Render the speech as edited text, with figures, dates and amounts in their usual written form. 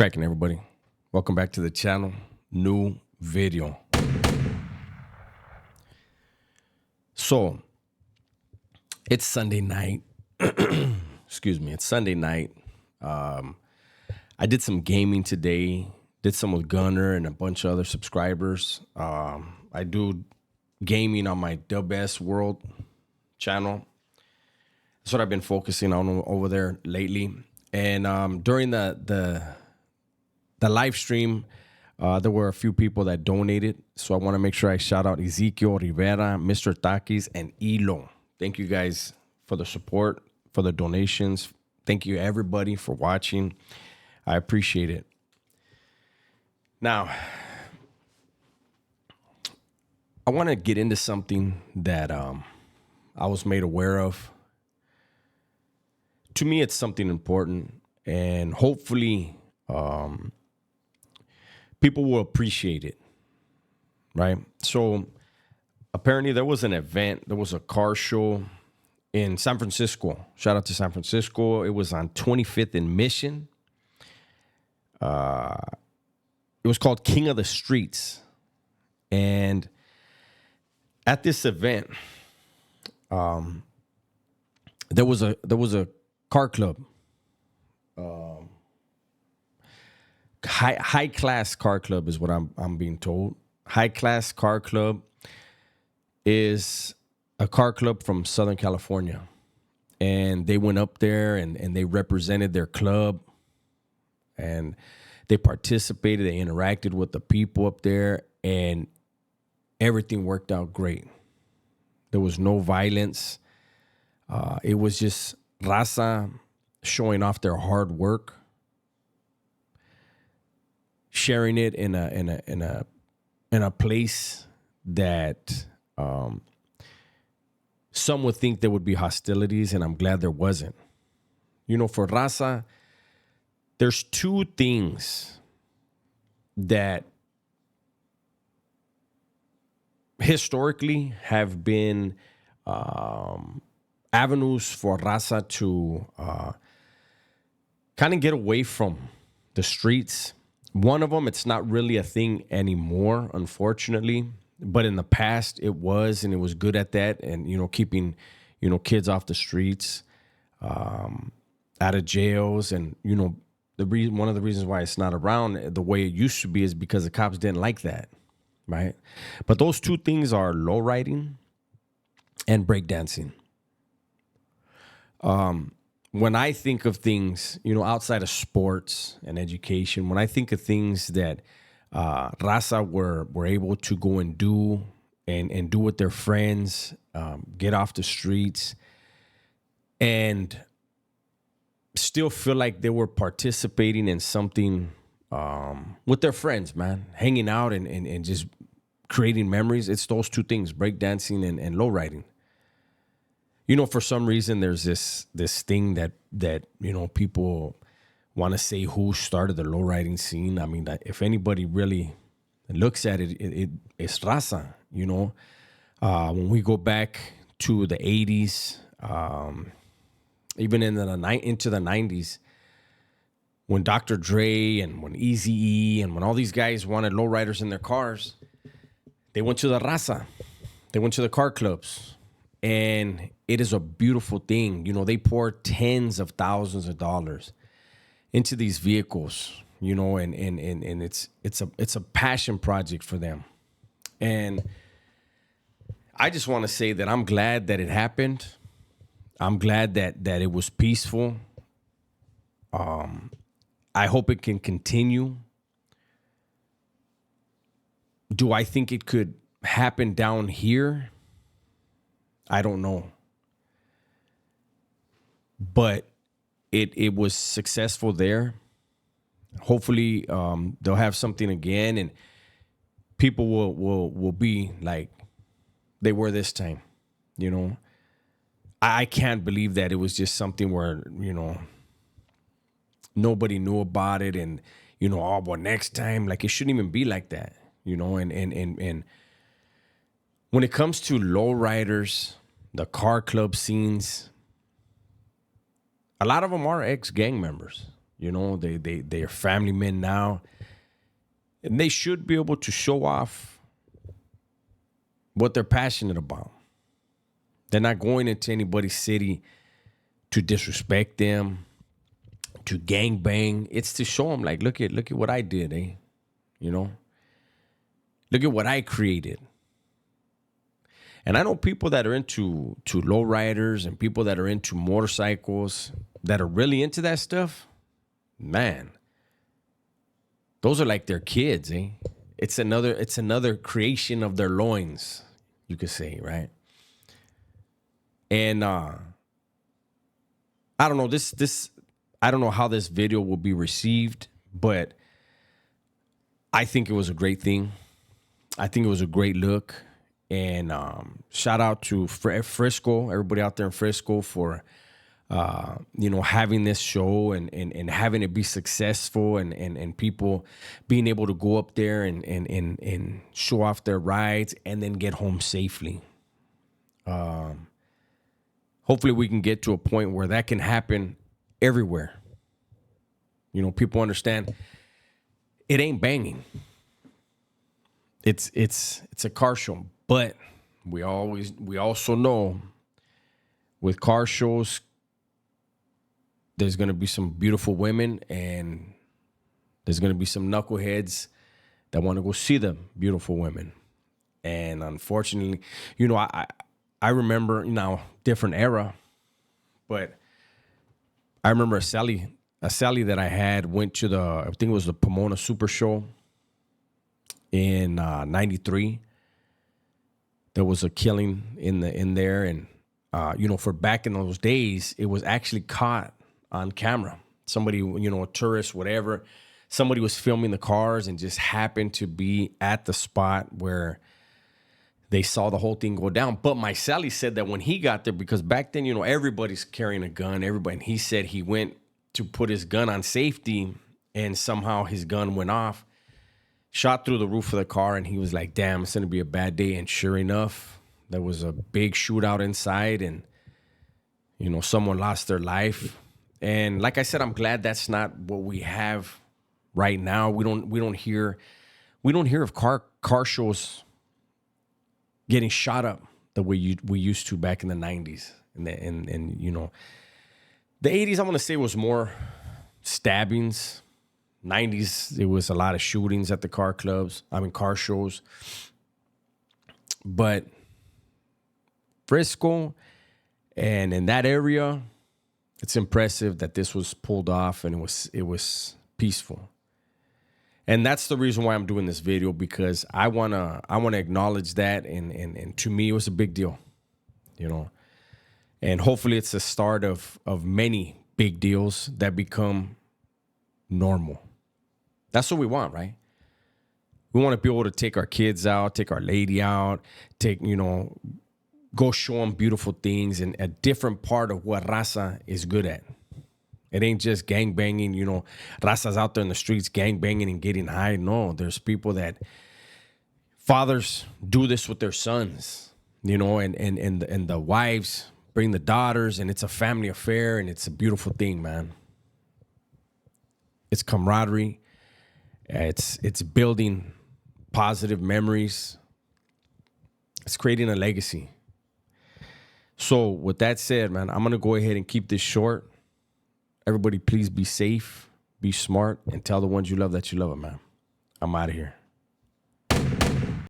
Cracking, everybody. Welcome back to the channel. New video. So, it's Sunday night. Excuse me. It's Sunday night. I did some gaming today. Did some with Gunner and a bunch of other subscribers. I do gaming on my WS World channel. That's what I've been focusing on over there lately. And during the live stream, there were a few people that donated. So I want to make sure I shout out Ezekiel Rivera, Mr. Takis, and Elo. Thank you guys for the support, for the donations. Thank you, everybody, for watching. I appreciate it. Now, I want to get into something that I was made aware of. To me, it's something important, and hopefully people will appreciate it, right? So apparently there was an event, there was a car show in San Francisco. Shout out to San Francisco. It was on 25th and Mission. It was called King of the Streets. And at this event, there was a car club, high class car club is what I'm being told. High class car club is a car club from Southern California, and they went up there and they represented their club, and they participated. They interacted with the people up there, and everything worked out great. There was no violence. It was just Raza showing off their hard work, sharing it in a place that some would think there would be hostilities, and I'm glad there wasn't. You know, for Raza, there's two things that historically have been avenues for Raza to kind of get away from the streets. One of them, it's not really a thing anymore, unfortunately. But in the past, it was, and it was good at that. And, you know, keeping, you know, kids off the streets, out of jails. And, you know, one of the reasons why it's not around the way it used to be is because the cops didn't like that, right? But those two things are lowriding and breakdancing. When I think of things, you know, outside of sports and education, when I think of things that Raza were able to go and do and do with their friends, get off the streets, and still feel like they were participating in something with their friends, man, hanging out and just creating memories. It's those two things, breakdancing and lowriding. You know, for some reason, there's this thing that you know, people want to say who started the lowriding scene. I mean, if anybody really looks at it, it's Raza. You know, when we go back to the 80s, even into the 90s, when Dr. Dre and when Eazy-E and when all these guys wanted lowriders in their cars, they went to the Raza. They went to the car clubs. And it is a beautiful thing. You know, they pour tens of thousands of dollars into these vehicles, you know, and it's a passion project for them. And I just want to say that I'm glad that it happened. I'm glad that it was peaceful. I hope it can continue. Do I think it could happen down here? I don't know. But it was successful there. Hopefully they'll have something again, and people will be like they were this time. You know, I can't believe that it was just something where, you know, nobody knew about it, and, you know, oh, well, next time, like, it shouldn't even be like that, you know. And when it comes to lowriders, the car club scenes, a lot of them are ex-gang members. You know, they are family men now, and they should be able to show off what they're passionate about. They're not going into anybody's city to disrespect them, to gangbang. It's to show them, like, look at what I did, eh? You know, look at what I created. And I know people that are into lowriders and people that are into motorcycles that are really into that stuff. Man, those are like their kids, eh? It's another creation of their loins, you could say, right? And I don't know, I don't know how this video will be received, but I think it was a great thing. I think it was a great look. And shout out to Frisco, everybody out there in Frisco for having this show and having it be successful and people being able to go up there and show off their rides and then get home safely. Hopefully we can get to a point where that can happen everywhere. You know, people understand it ain't banging. It's a car show, but we also know with car shows there's going to be some beautiful women and there's going to be some knuckleheads that want to go see the beautiful women. And unfortunately, you know, I remember, you know, different era, but I remember a Sally that I had went to I think it was the Pomona Super Show in 93. There was a killing in there. And, for back in those days, it was actually caught on camera. Somebody, you know, a tourist, whatever, somebody was filming the cars and just happened to be at the spot where they saw the whole thing go down. But my Sally said that when he got there, because back then, you know, everybody's carrying a gun, everybody. And he said he went to put his gun on safety and somehow his gun went off, shot through the roof of the car. And he was like, damn, it's going to be a bad day. And sure enough, there was a big shootout inside and, you know, someone lost their life. And like I said, I'm glad that's not what we have right now. We don't hear of car shows getting shot up the way we used to back in the 90s. And you know, the 80s, I want to say, was more stabbings. 90s, it was a lot of shootings at the car shows. But Frisco and in that area, it's impressive that this was pulled off and it was peaceful. And that's the reason why I'm doing this video, because I wanna acknowledge that, and to me it was a big deal, you know. And hopefully it's the start of many big deals that become normal. That's what we want, right? We want to be able to take our kids out, take our lady out, go show them beautiful things and a different part of what Raza is good at. It ain't just gang banging, you know, Raza's out there in the streets gang banging and getting high. No, there's people that fathers do this with their sons, you know, and the wives bring the daughters, and it's a family affair, and it's a beautiful thing, man. It's camaraderie. It's building positive memories. It's creating a legacy. So with that said, man, I'm going to go ahead and keep this short. Everybody, please be safe, be smart, and tell the ones you love that you love them, man. I'm out of here.